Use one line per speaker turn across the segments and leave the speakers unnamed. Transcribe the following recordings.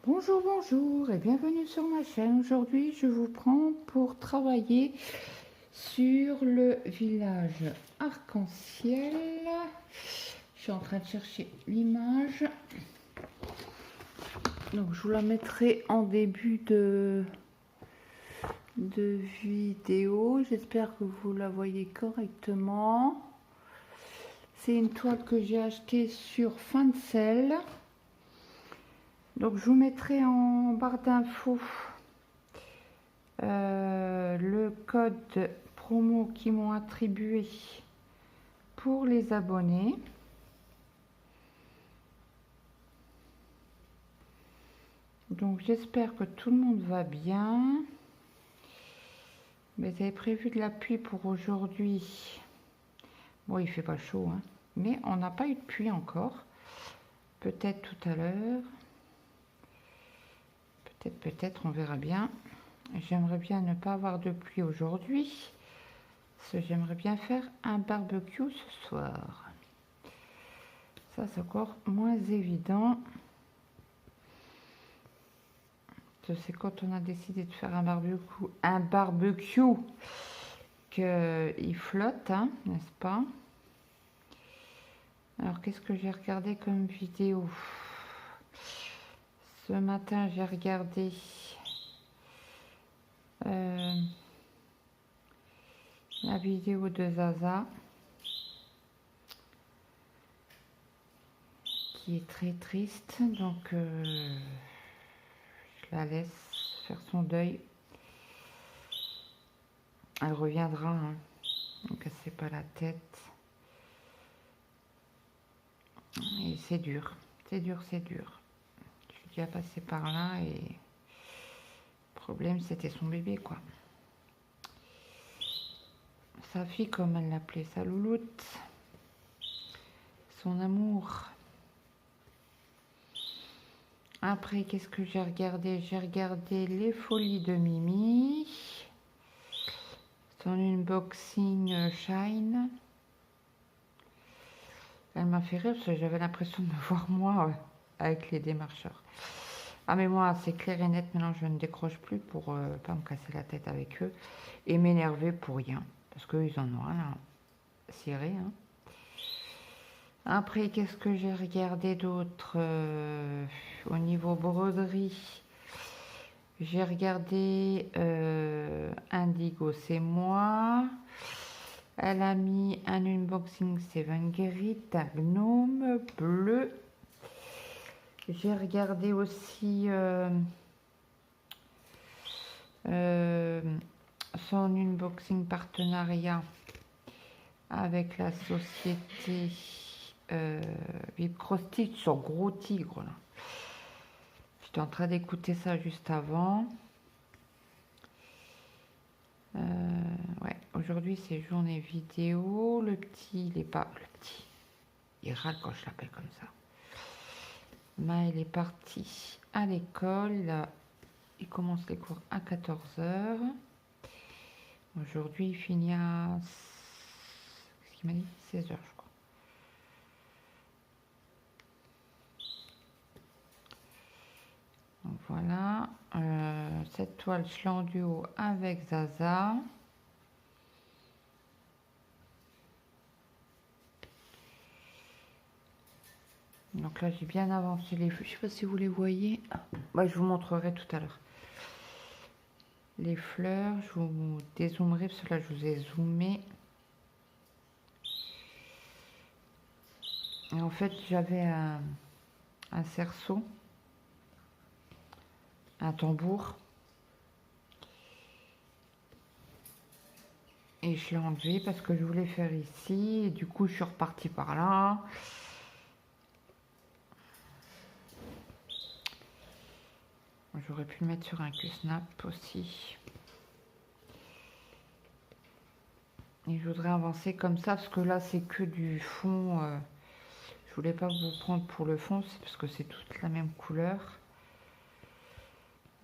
Bonjour, bonjour et bienvenue sur ma chaîne. Aujourd'hui, je vous prends pour travailler sur le village arc-en-ciel. Je suis en train de chercher l'image. Donc, je vous la mettrai en début de vidéo. J'espère que vous la voyez correctement. C'est une toile que j'ai achetée sur Fincel. Donc, je vous mettrai en barre d'infos le code promo qu'ils m'ont attribué pour les abonnés. Donc j'espère que tout le monde va bien. Mais j'avais prévu de la pluie pour aujourd'hui. Bon, il fait pas chaud, hein, mais on n'a pas eu de pluie encore. Peut-être tout à l'heure. Peut-être, on verra bien. J'aimerais bien ne pas avoir de pluie aujourd'hui. Parce que j'aimerais bien faire un barbecue ce soir. Ça, c'est encore moins évident. C'est quand on a décidé de faire un barbecue qu'il flotte, hein, n'est-ce pas? Alors, qu'est-ce que j'ai regardé comme vidéo? Ce matin, j'ai regardé la vidéo de Zaza, qui est très triste, donc je la laisse faire son deuil. Elle reviendra, hein, donc elle ne cassez pas la tête. Et c'est dur, c'est dur, c'est dur. Je suis déjà passée par là et le problème c'était son bébé, quoi. Sa fille, comme elle l'appelait, sa louloute, son amour. Après, qu'est-ce que j'ai regardé? J'ai regardé Les Folies de Mimi, son unboxing Shine. Elle m'a fait rire parce que j'avais l'impression de me voir moi avec les démarcheurs. Ah mais moi, c'est clair et net, maintenant je ne décroche plus pour pas me casser la tête avec eux et m'énerver pour rien. Parce qu'eux, ils en ont rien à cirer, hein. Après, qu'est-ce que j'ai regardé d'autre au niveau broderie? J'ai regardé Indigo, c'est moi. Elle a mis un unboxing, c'est Vanguerit, un gnome bleu. J'ai regardé aussi son unboxing partenariat avec la société Vibcrostic sur Gros Tigre. Là. J'étais en train d'écouter ça juste avant. Ouais, aujourd'hui c'est journée vidéo. Le petit, il est pas... Le petit, il râle quand je l'appelle comme ça. Maël est parti à l'école. Il commence les cours à 14 h. Aujourd'hui, il finit à... Qu'est-ce qu'il m'a dit? 16 h, je crois. Donc voilà. Cette toile, je l'ai en duo avec Zaza. Donc là, j'ai bien avancé les fleurs. Je ne sais pas si vous les voyez. Bah, je vous montrerai tout à l'heure. Les fleurs, je vous dézoomerai parce que là, je vous ai zoomé. Et en fait, j'avais un cerceau, un tambour. Et je l'ai enlevé parce que je voulais faire ici. Et du coup, je suis repartie par là. J'aurais pu le mettre sur un Q-snap aussi. Et je voudrais avancer comme ça parce que là, c'est que du fond. Je voulais pas vous prendre pour le fond, c'est parce que c'est toute la même couleur.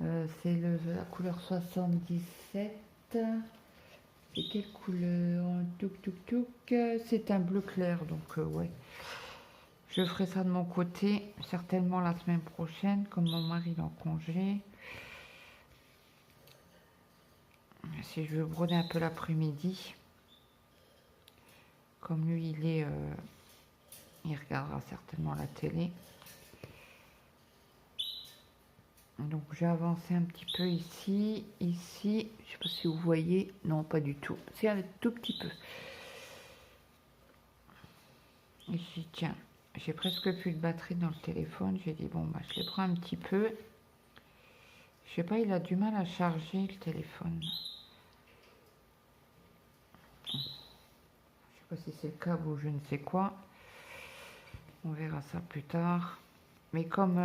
C'est la couleur 77. C'est quelle couleur? Touk touk touk. C'est un bleu clair, donc ouais. Je ferai ça de mon côté, certainement la semaine prochaine, comme mon mari est en congé. Si je veux broder un peu l'après-midi, comme lui il regardera certainement la télé. Donc j'ai avancé un petit peu ici, ici, je sais pas si vous voyez, non pas du tout, c'est un tout petit peu. Ici, tiens, j'ai presque plus de batterie dans le téléphone, j'ai dit bon bah je les prends un petit peu. Je sais pas, il a du mal à charger le téléphone. Je sais pas si c'est le câble ou je ne sais quoi. On verra ça plus tard. Mais comme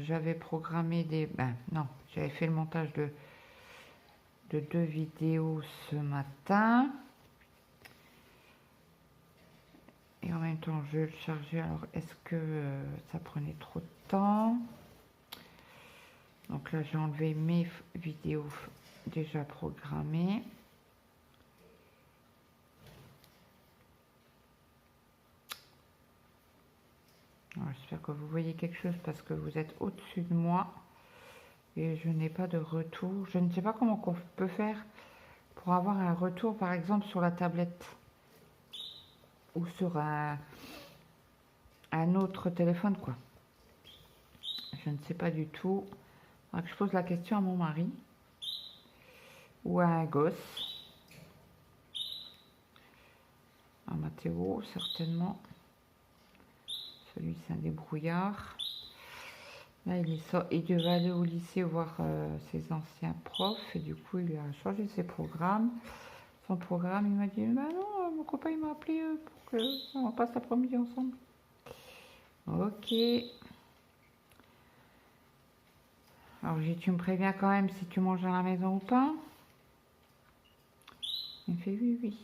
j'avais programmé des... Ben non, j'avais fait le montage de 2 vidéos ce matin. Et en même temps, je le chargeais. Alors, est-ce que ça prenait trop de temps? Donc là, j'ai enlevé mes vidéos déjà programmées. J'espère que vous voyez quelque chose parce que vous êtes au-dessus de moi. Et je n'ai pas de retour. Je ne sais pas comment on peut faire pour avoir un retour, par exemple, sur la tablette. Ou sur un autre téléphone, quoi. Je ne sais pas du tout. Alors que je pose la question à mon mari. Ou à un gosse. À Mathéo, certainement. Celui, c'est un débrouillard. Là, il devait aller au lycée voir ses anciens profs. Et du coup, il a changé ses programmes. Son programme, il m'a dit, bah non, mon copain, il m'a appelé pour qu'on passe l'après-midi ensemble. Ok. Alors, tu me préviens quand même si tu manges à la maison ou pas? Il me fait oui, oui.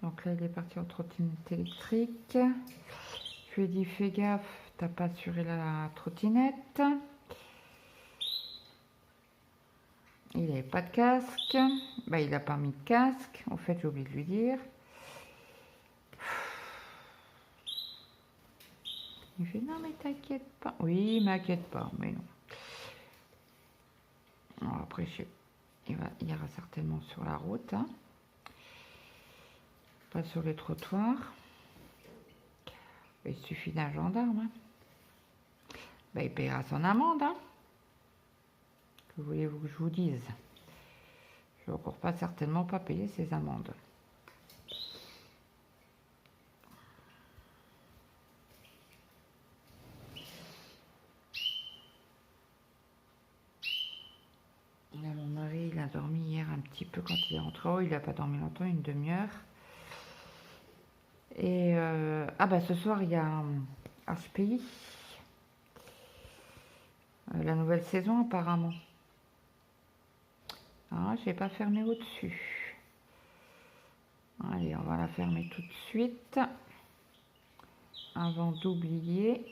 Donc là, il est parti en trottinette électrique. Je lui ai dit, fais gaffe, t'as pas assuré la trottinette. Il n'avait pas de casque. Bah, il n'a pas mis de casque. En fait, j'ai oublié de lui dire. Il fait, non, mais t'inquiète pas. Oui, m'inquiète pas, mais non. Alors après, il ira certainement sur la route. Hein. Pas sur les trottoirs. Il suffit d'un gendarme. Hein. Bah, il paiera son amende. Hein. Que voulez-vous que je vous dise? Je ne vais encore pas certainement pas payer ses amendes. Là, mon mari, il a dormi hier un petit peu quand il est rentré. Oh, il n'a pas dormi longtemps, une demi-heure. Et ah bah ce soir, il y a HPI. La nouvelle saison, apparemment. Ah, je n'ai pas fermé au-dessus. Allez, on va la fermer tout de suite. Avant d'oublier.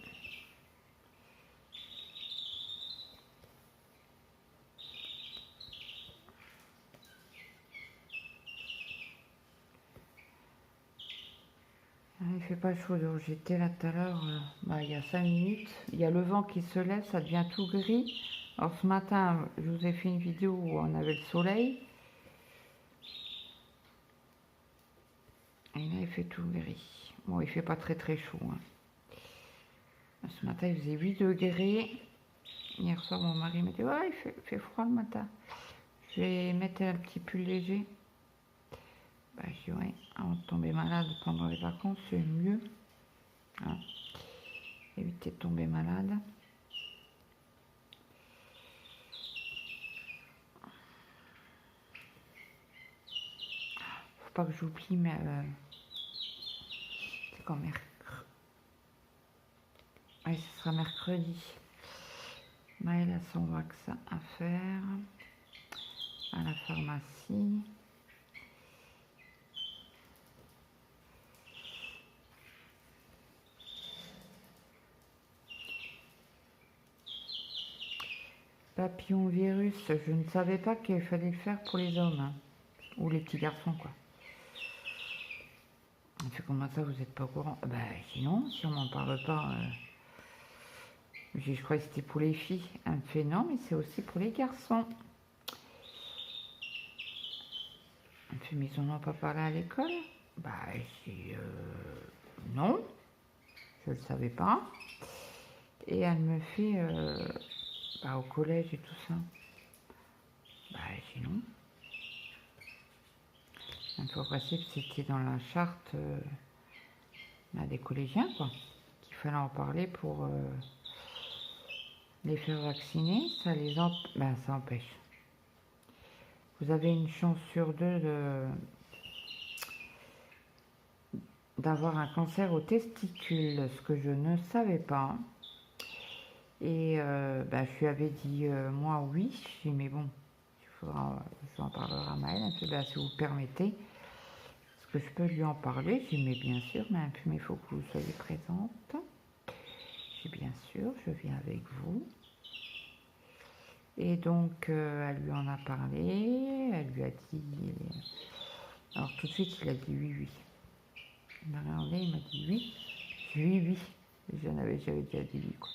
Il fait pas chaud, j'étais là tout à l'heure, il y a 5 minutes. Il y a le vent qui se lève, ça devient tout gris. Alors ce matin, je vous ai fait une vidéo où on avait le soleil. Et là, il fait tout gris. Bon, il fait pas très très chaud. Hein. Ce matin, il faisait 8 degrés. Hier soir, mon mari m'a dit, ouais, il fait froid le matin. Je vais mettre un petit pull léger. Bah, je dis, ouais, avant de tomber malade pendant les vacances, c'est mieux. Hein. Éviter de tomber malade. Faut pas que j'oublie, mais c'est quand mercredi. Oui, ce sera mercredi. Maëlle a son vaccin à faire à la pharmacie. Papillon virus, je ne savais pas qu'il fallait le faire pour les hommes. Hein. Ou les petits garçons, quoi. On fait comment ça, vous n'êtes pas au courant? Bah sinon, si on m'en parle pas, je croyais que c'était pour les filles. Elle me fait non, mais c'est aussi pour les garçons. Elle me fait mais ils n'en ont pas parlé à l'école? Bah c'est non, je le savais pas. Et elle me fait bah, au collège et tout ça. Bah sinon. Il faut passer que c'était dans la charte des collégiens, quoi. Qu'il fallait en parler pour les faire vacciner. Ça les ça empêche. Vous avez une chance sur deux d'avoir un cancer aux testicules, ce que je ne savais pas. Et je lui avais dit, moi, oui. J'ai dit, mais bon, je en parlerai à Maëlle. Elle fait, si vous permettez, est-ce que je peux lui en parler? J'ai dit, mais bien sûr, mais il faut que vous soyez présente. J'ai dit, bien sûr, je viens avec vous. Et donc, elle lui en a parlé. Elle lui a dit... Alors, tout de suite, il a dit oui, oui. Il m'a regardé, il m'a dit oui. Oui, oui. J'avais déjà dit oui, quoi.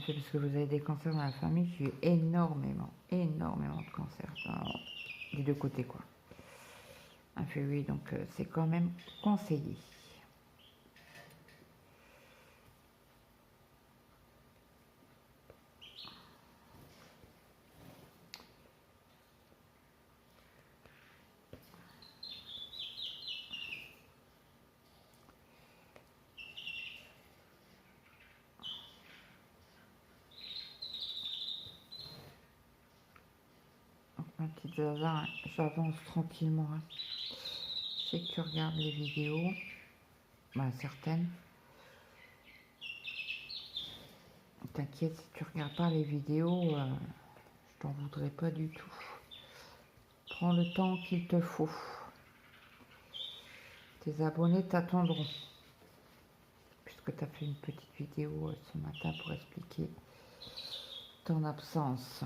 C'est parce que vous avez des cancers dans la famille. J'ai eu énormément de cancers des deux côtés, quoi. Elle fait oui, donc c'est quand même conseillé. Ma petite Zaza, j'avance tranquillement. Hein. Je sais que tu regardes les vidéos, certaines. T'inquiète, si tu regardes pas les vidéos, je t'en voudrais pas du tout. Prends le temps qu'il te faut. Tes abonnés t'attendront. Puisque tu as fait une petite vidéo ce matin pour expliquer ton absence.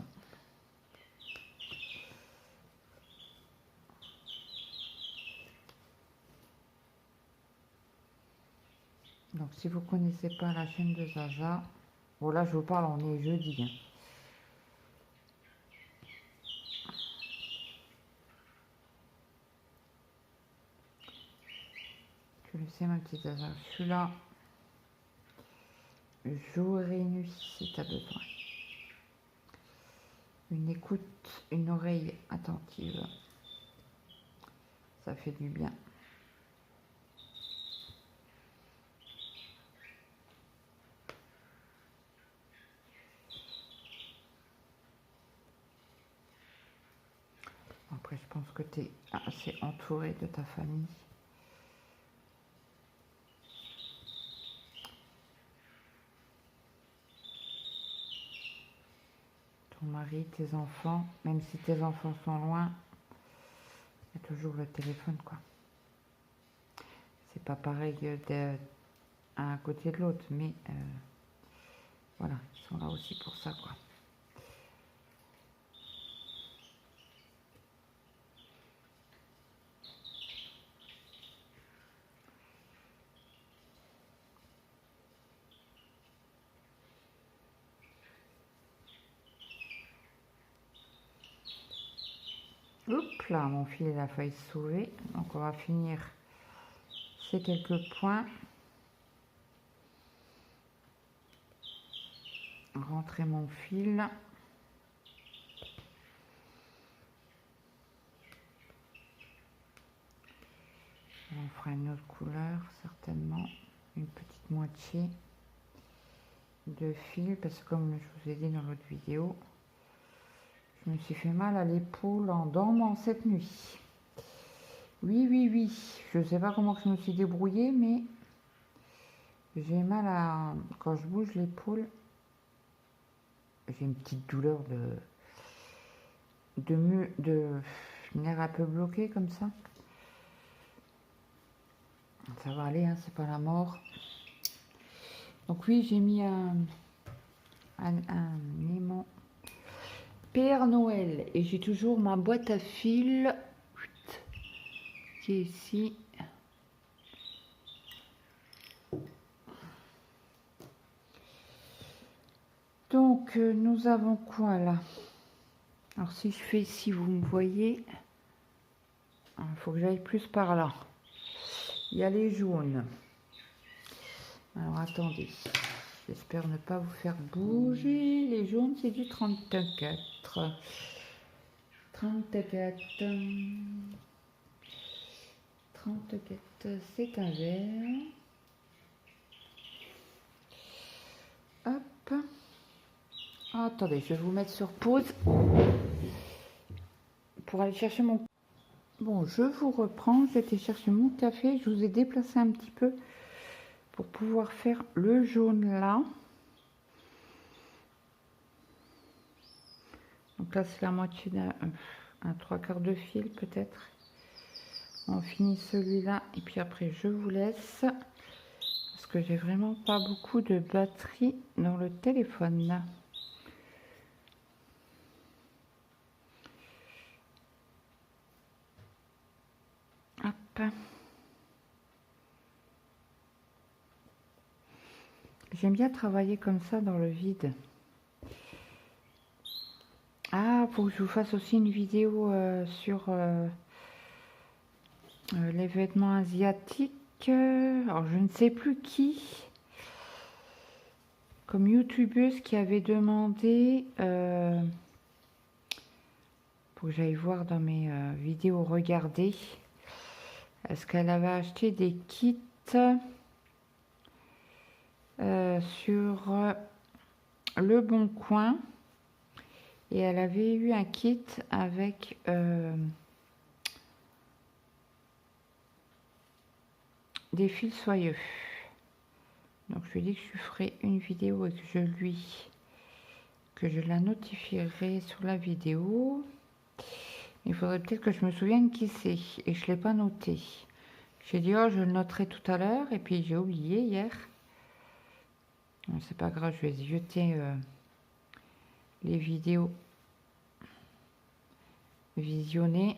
Donc si vous ne connaissez pas la chaîne de Zaza, bon là je vous parle, on est jeudi. Hein. Tu le sais ma petite Zaza, je suis là jour et nuit si tu as besoin. Une écoute, une oreille attentive, ça fait du bien. Après, je pense que tu es assez entouré de ta famille. Ton mari, tes enfants, même si tes enfants sont loin, il y a toujours le téléphone, quoi. C'est pas pareil à un côté de l'autre, mais voilà, ils sont là aussi pour ça, quoi. Oups là, mon fil il a failli se sauver. Donc on va finir ces quelques points. Rentrer mon fil. On fera une autre couleur, certainement. Une petite moitié de fil, parce que comme je vous ai dit dans l'autre vidéo, je me suis fait mal à l'épaule en dormant cette nuit. Oui, oui, oui. Je ne sais pas comment je me suis débrouillée, mais j'ai mal à... Quand je bouge l'épaule, j'ai une petite douleur de nerf un peu bloqué comme ça. Ça va aller, hein, c'est pas la mort. Donc oui, j'ai mis un aimant Père Noël. Et j'ai toujours ma boîte à fil qui est ici. Donc, nous avons quoi là? Alors, si je fais ici, vous me voyez. Il faut que j'aille plus par là. Il y a les jaunes. Alors, attendez. J'espère ne pas vous faire bouger. Les jaunes, c'est du 34. 34. 34, c'est un vert. Hop. Attendez, je vais vous mettre sur pause pour aller chercher mon... Bon, je vous reprends. J'étais chercher mon café. Je vous ai déplacé un petit peu pour pouvoir faire le jaune là. Donc là, c'est la moitié d'un 3/4 de fil peut-être. On finit celui-là et puis après, je vous laisse. Parce que j'ai vraiment pas beaucoup de batterie dans le téléphone. Hop. J'aime bien travailler comme ça dans le vide. Ah, faut que je vous fasse aussi une vidéo sur l'événement asiatique. Alors, je ne sais plus qui, comme youtubeuse qui avait demandé, faut que j'aille voir dans mes vidéos regarder, est-ce qu'elle avait acheté des kits sur Le Bon Coin et elle avait eu un kit avec des fils soyeux. Donc je lui dis que je ferai une vidéo et que je la notifierai sur la vidéo. Il faudrait peut-être que je me souvienne qui c'est et je l'ai pas noté. J'ai dit oh je le noterai tout à l'heure et puis j'ai oublié hier. C'est pas grave, je vais jeter les vidéos visionnées.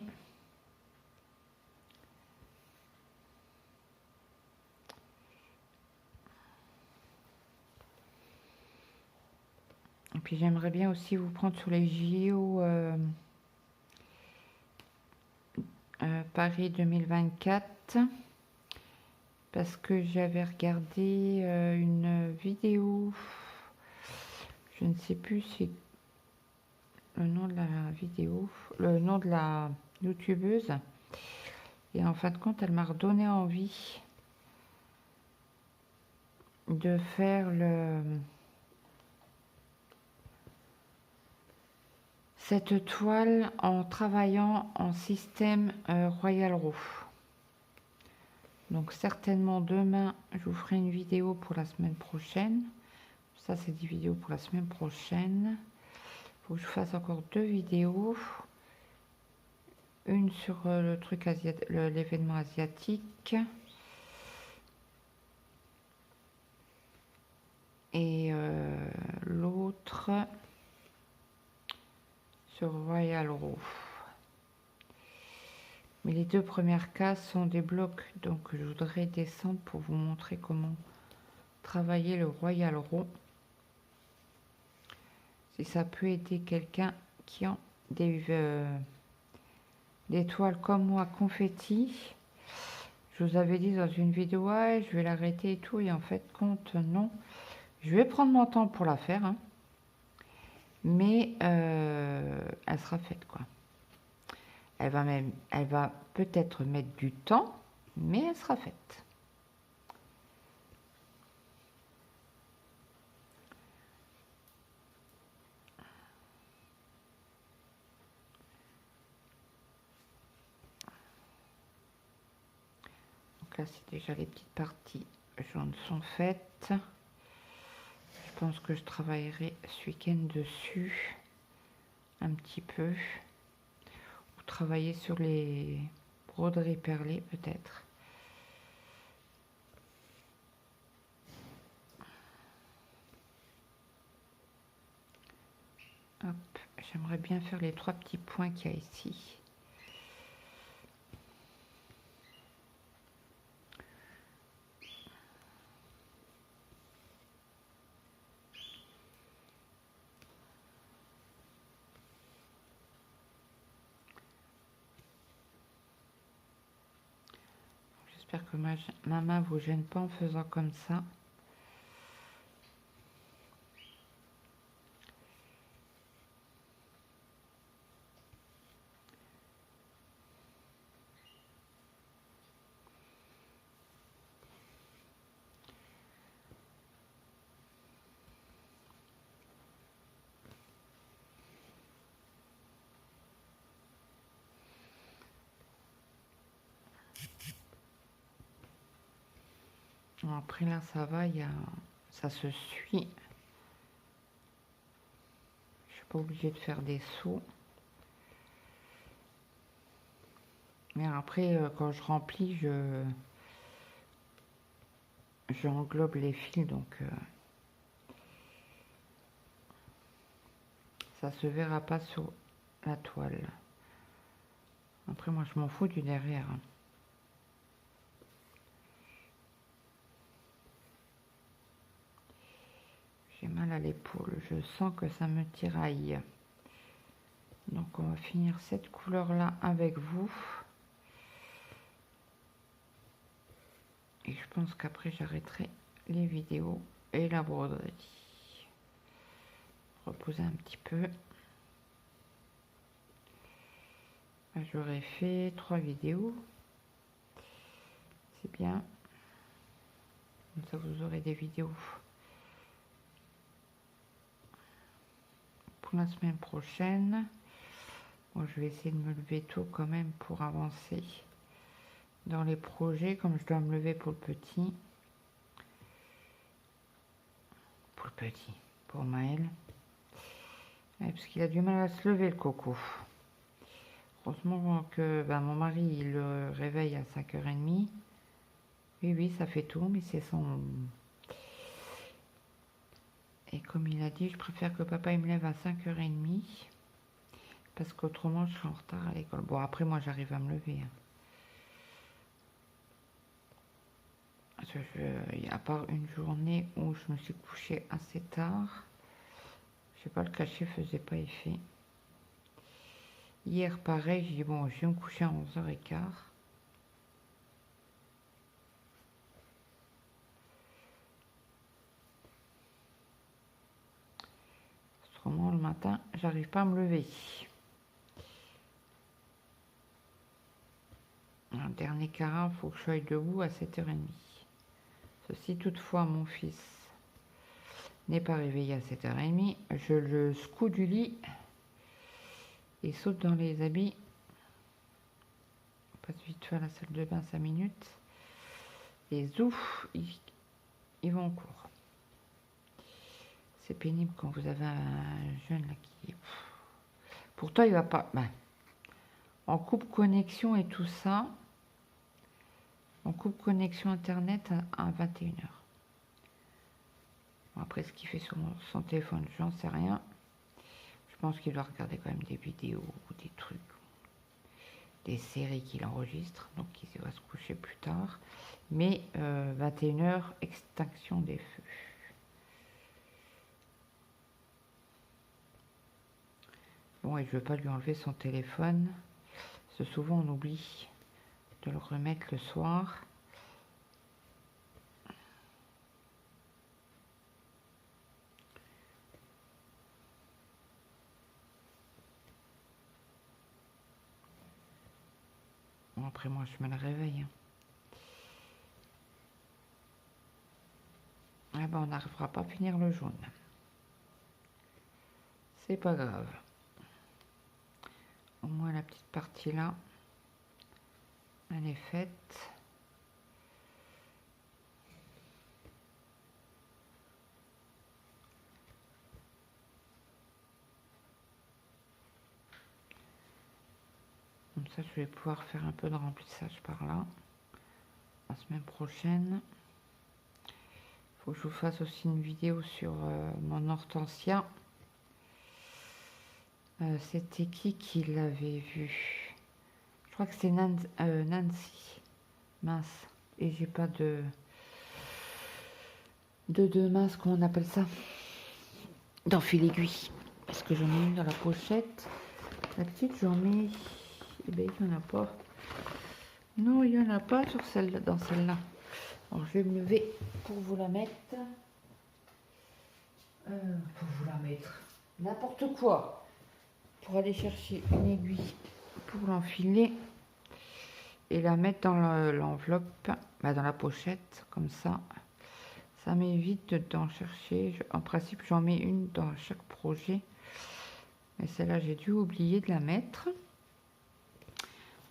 Et puis j'aimerais bien aussi vous prendre sur les JO Paris 2024 parce que j'avais regardé une vidéo, je ne sais plus si le nom de la vidéo, le nom de la youtubeuse, et en fin de compte elle m'a redonné envie de faire cette toile en travaillant en système Royal Roux. Donc certainement demain, je vous ferai une vidéo pour la semaine prochaine. Ça, c'est des vidéos pour la semaine prochaine. Il faut que je fasse encore 2 vidéos. Une sur le truc l'événement asiatique. Et l'autre sur Royal Roux. Mais les 2 premières cases sont des blocs, donc je voudrais descendre pour vous montrer comment travailler le Royal Roux. Si ça peut aider quelqu'un qui a des toiles comme moi confetti. Je vous avais dit dans une vidéo, ouais, je vais l'arrêter et tout, et en fait, compte, non. Je vais prendre mon temps pour la faire, hein. Mais elle sera faite, quoi. Elle va peut-être mettre du temps, mais elle sera faite. Donc là, c'est déjà les petites parties jaunes sont faites. Je pense que je travaillerai ce week-end dessus un petit peu. Ou travailler sur les broderies perlées peut-être. Hop, J'aimerais bien faire les 3 petits points qu'il y a ici. J'espère que ma main vous gêne pas en faisant comme ça. Après là ça va, ça se suit. Je suis pas obligée de faire des sauts. Mais après quand je remplis, j'englobe les fils, donc ça se verra pas sur la toile. Après moi je m'en fous du derrière. J'ai mal à l'épaule, je sens que ça me tiraille. Donc on va finir cette couleur là avec vous. Et je pense qu'après j'arrêterai les vidéos et la broderie. Reposer un petit peu. J'aurais fait 3 vidéos. C'est bien. Comme ça vous aurez des vidéos pour la semaine prochaine. Bon, je vais essayer de me lever tôt quand même pour avancer dans les projets, comme je dois me lever pour le petit. Pour Maël. Ouais, parce qu'il a du mal à se lever, le coco. Heureusement que mon mari il le réveille à 5h30. Oui, ça fait tout, mais c'est son... Et comme il a dit, je préfère que papa il me lève à 5h30. Parce qu'autrement, je serai en retard à l'école. Bon, après, moi, j'arrive à me lever. À part une journée où je me suis couchée assez tard. Je sais pas, le cachet faisait pas effet. Hier, pareil, j'ai dit, bon, je vais me coucher à 11h15. Autrement, le matin, j'arrive pas à me lever. Un dernier quart, il faut que je sois debout à 7h30. Si toutefois mon fils n'est pas réveillé à 7h30, je le secoue du lit et saute dans les habits. Passe vite fait à la salle de bain 5 minutes. Et zouf, ils vont en cours. C'est pénible quand vous avez un jeune là qui... Pourtant, il va pas... en coupe connexion et tout ça, on coupe connexion internet à 21h. Bon, après, ce qu'il fait sur son téléphone, j'en sais rien. Je pense qu'il doit regarder quand même des vidéos ou des trucs, des séries qu'il enregistre, donc il va se coucher plus tard. Mais 21h, extinction des feux. Bon, et je ne veux pas lui enlever son téléphone, parce que souvent on oublie de le remettre le soir. Bon, après moi je me le réveille. Ah ben, on n'arrivera pas à finir le jaune. C'est pas grave. Au moins la petite partie là, elle est faite. Comme ça, je vais pouvoir faire un peu de remplissage par là. La semaine prochaine. Il faut que je vous fasse aussi une vidéo sur mon hortensia. C'était qui l'avait vu? Je crois que c'est Nancy. Mince. Et j'ai pas de mince, comment on appelle ça? Dans fil aiguille. Parce que j'en ai une dans la pochette. La petite, j'en mets. Eh bien, il n'y en a pas. Non, il n'y en a pas sur celle-là, dans celle-là. Alors, je vais me lever pour vous la mettre. Pour vous la mettre. N'importe quoi. Pour aller chercher une aiguille pour l'enfiler et la mettre dans l'enveloppe, dans la pochette, comme ça. Ça m'évite d'en chercher. En principe, j'en mets une dans chaque projet. Mais celle-là, j'ai dû oublier de la mettre.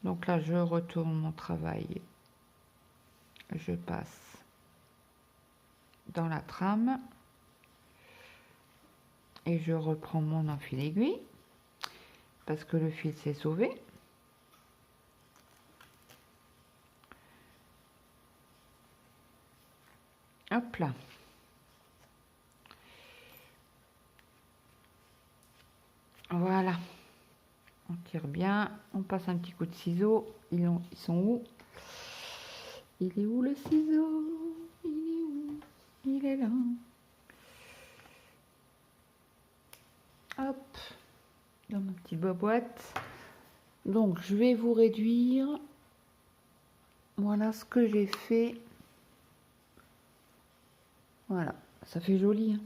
Donc là, je retourne mon travail. Je passe dans la trame. Et je reprends mon enfil aiguille. Parce que le fil s'est sauvé. Hop là. Voilà. On tire bien. On passe un petit coup de ciseau. Ils sont où? Il est où le ciseau? Il est où? Il est là. Hop. Dans ma petite boîte. Donc, je vais vous réduire. Voilà ce que j'ai fait. Voilà. Ça fait joli, hein.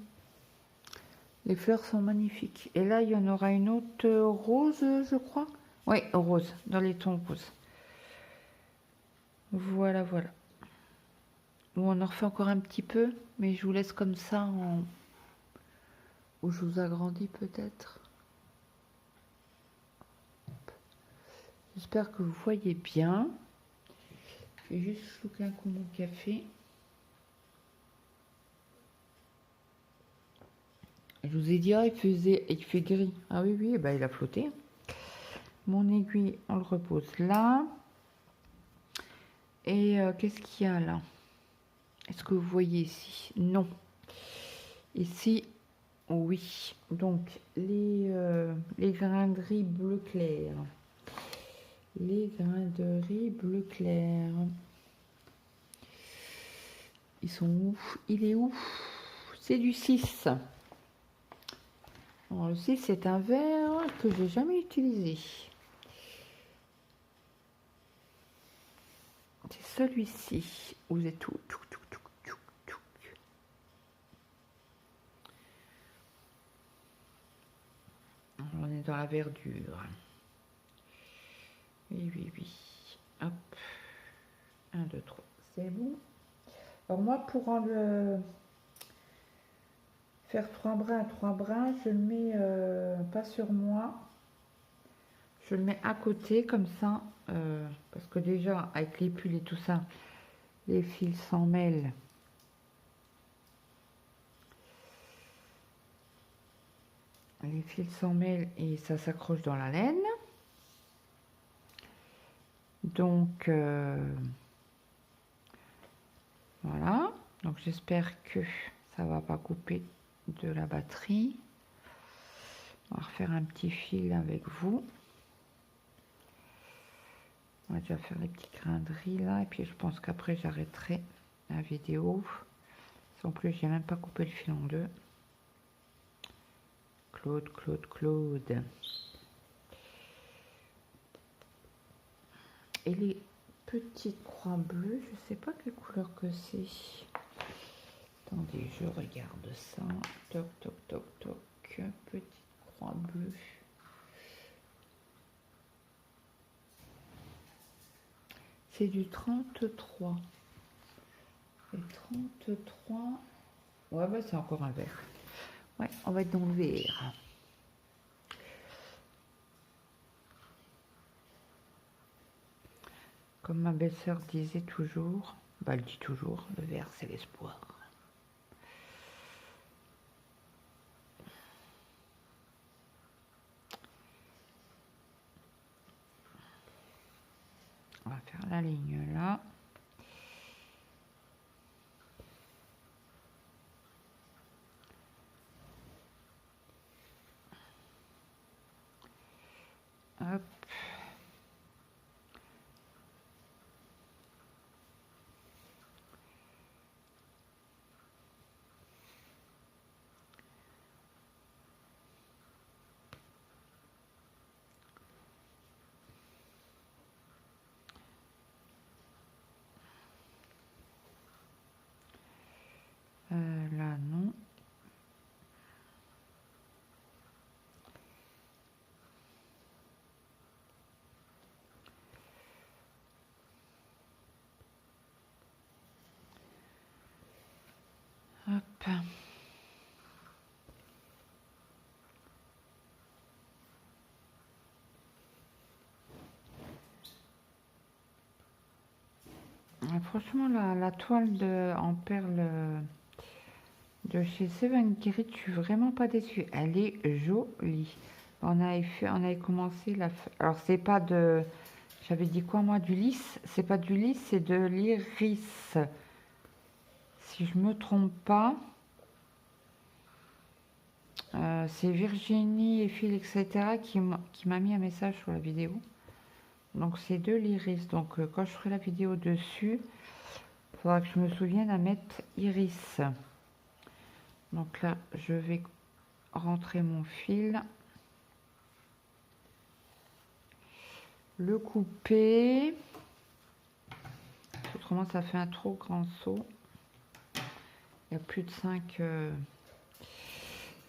Les fleurs sont magnifiques. Et là, il y en aura une autre rose, je crois. Oui, rose, dans les tons roses. Voilà, voilà. Bon, on en refait encore un petit peu, mais je vous laisse comme ça ou je vous agrandis peut-être. J'espère que vous voyez bien. Je vais juste chouquer un coup mon café. Je vous ai dit, ah, il fait gris. Ah oui, oui, bah, il a flotté. Mon aiguille, on le repose là. Et qu'est-ce qu'il y a là? Est-ce que vous voyez ici? Non. Ici, oui. Donc, les grains de riz bleu clair. Les grains de riz bleu clair. Ils sont où? Il est où? C'est du 6. Alors, le 6, c'est un verre que j'ai jamais utilisé. C'est celui-ci. Vous êtes tout. On est dans la verdure. Oui, oui, oui. Hop. 1, 2, 3. C'est bon. Alors moi, pour faire 3 brins, je le mets pas sur moi. Je le mets à côté comme ça. Parce que déjà, avec les pulls et tout ça, les fils s'en mêlent. Les fils s'en mêlent et ça s'accroche dans la laine. Donc, voilà. Donc, j'espère que ça va pas couper de la batterie. On va refaire un petit fil avec vous. On va déjà faire les petits grains de riz là. Et puis, je pense qu'après, j'arrêterai la vidéo. En plus, j'ai même pas coupé le fil en deux. Claude. Et les petites croix bleues, je sais pas quelle couleur que c'est. Attendez, je regarde ça. Toc. Petite croix bleue. C'est du 33. Et 33. Ouais, bah c'est encore un vert. Ouais, on va être dans le vert. Comme ma belle-sœur disait toujours, bah elle dit toujours, le vert c'est l'espoir. On va faire la ligne là. Là, non. Hop. Franchement, la toile en perles de chez Seven Grit, je suis vraiment pas déçue. Elle est jolie. On avait commencé alors c'est pas de, j'avais dit quoi moi, du lys? C'est pas du lys, c'est de l'iris. Si je me trompe pas, c'est Virginie et Phil, etc. qui m'a mis un message sur la vidéo. Donc c'est de l'iris. Donc quand je ferai la vidéo dessus, il faudra que je me souvienne à mettre iris. Donc là, je vais rentrer mon fil, le couper. Autrement, ça fait un trop grand saut. Il y a plus de 5. Je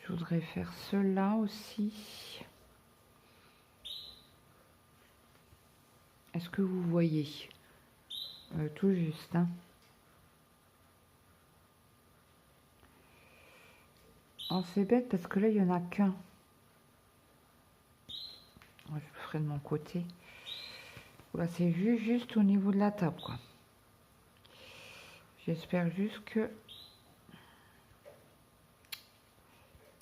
voudrais faire cela aussi. Est-ce que vous voyez? Tout juste, hein. Oh, c'est bête parce que là, il n'y en a qu'un. Je le ferai de mon côté. Là, c'est juste au niveau de la table, quoi. J'espère juste que...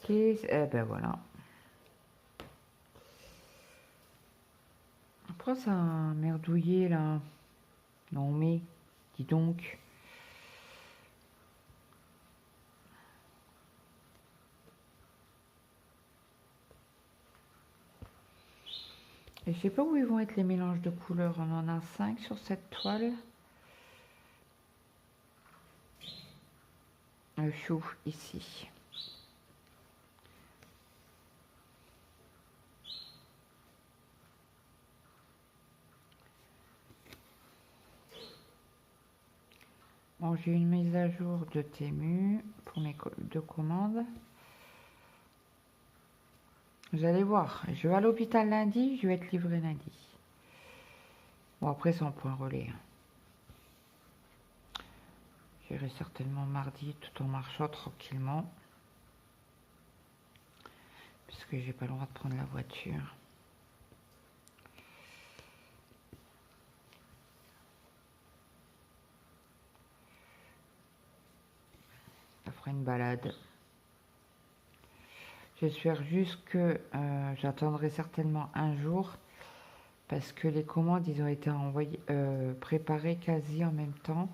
Eh ben voilà. Pourquoi ça a merdouillé, là? Non, mais... Dis donc... Et je sais pas où ils vont être les mélanges de couleurs. On en a 5 sur cette toile. Chou, ici. Bon, j'ai une mise à jour de Temu pour mes deux commandes. Vous allez voir, je vais à l'hôpital lundi, je vais être livré lundi. Bon, après, c'est en point relais. J'irai certainement mardi tout en marchant tranquillement. Puisque j'ai pas le droit de prendre la voiture. Ça fera une balade. J'espère juste que j'attendrai certainement un jour. Parce que les commandes, ils ont été envoyées, préparées quasi en même temps.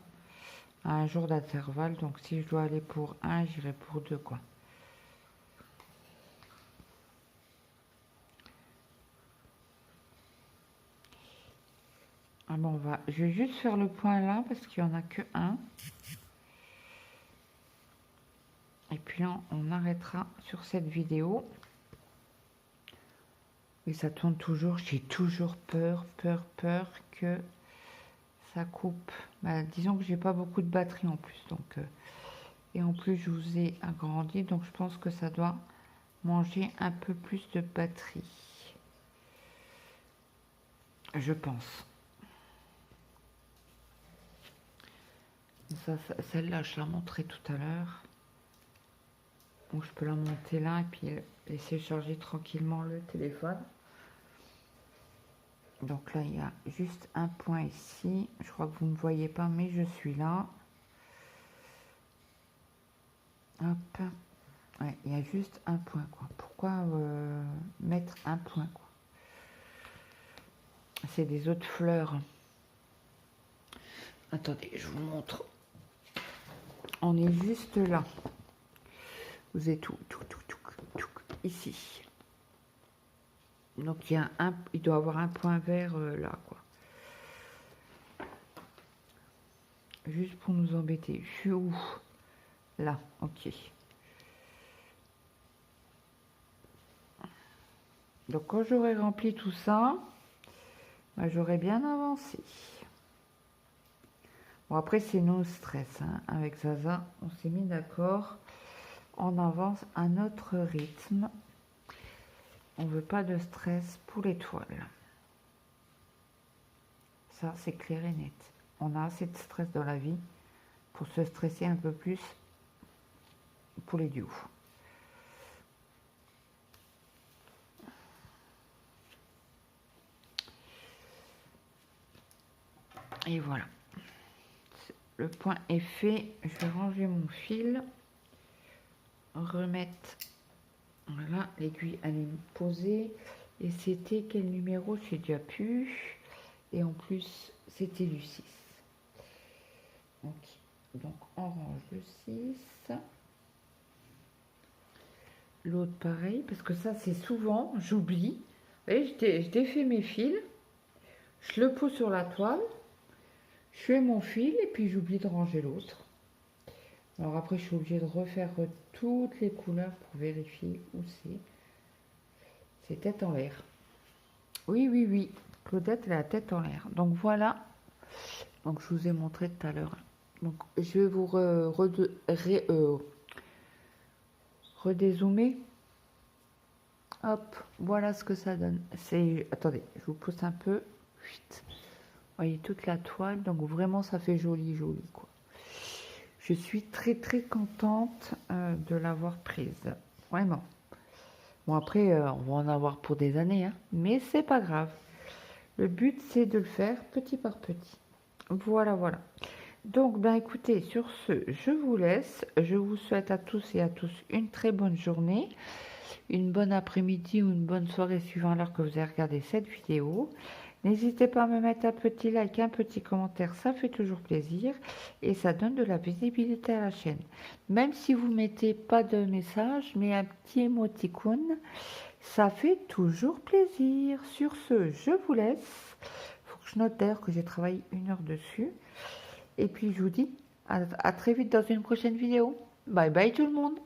À un jour d'intervalle. Donc si je dois aller pour un, j'irai pour deux, quoi. Ah bon, je vais juste faire le point là parce qu'il n'y en a que un. Et puis là, on arrêtera sur cette vidéo. Et ça tourne toujours. J'ai toujours peur que ça coupe. Bah, disons que j'ai pas beaucoup de batterie en plus. Donc, et en plus, je vous ai agrandi. Donc, je pense que ça doit manger un peu plus de batterie. Je pense. Celle-là, je la montrerai tout à l'heure. Donc, je peux la monter là et puis laisser charger tranquillement le téléphone. Donc là, il y a juste un point ici. Je crois que vous ne voyez pas, mais je suis là. Hop. Ouais, il y a juste un point, quoi. Pourquoi mettre un point, quoi? C'est des autres fleurs. Attendez, je vous montre. On est juste là. Vous êtes tout ici. Donc il doit avoir un point vert là, quoi. Juste pour nous embêter. Je suis où? Là, ok. Donc quand j'aurai rempli tout ça, bah, j'aurai bien avancé. Bon, après c'est non stress, hein. Avec Zaza, on s'est mis d'accord. On avance à notre rythme. On veut pas de stress pour l'étoile. Ça, c'est clair et net. On a assez de stress dans la vie pour se stresser un peu plus pour les duos. Et voilà. Le point est fait. Je vais ranger mon fil. Remettre. Voilà, l'aiguille elle est posée. Et c'était quel numéro? J'ai déjà pu. Et en plus, c'était du 6. Ok. Donc, on range le 6. L'autre, pareil. Parce que ça, c'est souvent, j'oublie. Vous voyez, je défais mes fils. Je le pose sur la toile. Je fais mon fil et puis j'oublie de ranger l'autre. Alors après, je suis obligée de refaire toutes les couleurs pour vérifier où c'est. C'est tête en l'air. Oui, oui, oui. Claudette, elle a la tête en l'air. Donc voilà. Donc je vous ai montré tout à l'heure. Donc je vais vous redézoomer. Hop, voilà ce que ça donne. C'est, attendez, je vous pousse un peu. Vous voyez toute la toile. Donc vraiment, ça fait joli, joli, quoi. Je suis très très contente de l'avoir prise, vraiment. Bon après, on va en avoir pour des années, hein, mais c'est pas grave. Le but c'est de le faire petit par petit. Voilà, voilà. Donc, ben écoutez, sur ce, je vous laisse. Je vous souhaite à tous et à tous une très bonne journée, une bonne après-midi ou une bonne soirée suivant l'heure que vous avez regardé cette vidéo. N'hésitez pas à me mettre un petit like, un petit commentaire, ça fait toujours plaisir et ça donne de la visibilité à la chaîne. Même si vous mettez pas de message, mais un petit émoticône, ça fait toujours plaisir. Sur ce, je vous laisse. Faut que je note d'ailleurs que j'ai travaillé 1 heure dessus. Et puis je vous dis à très vite dans une prochaine vidéo. Bye bye tout le monde.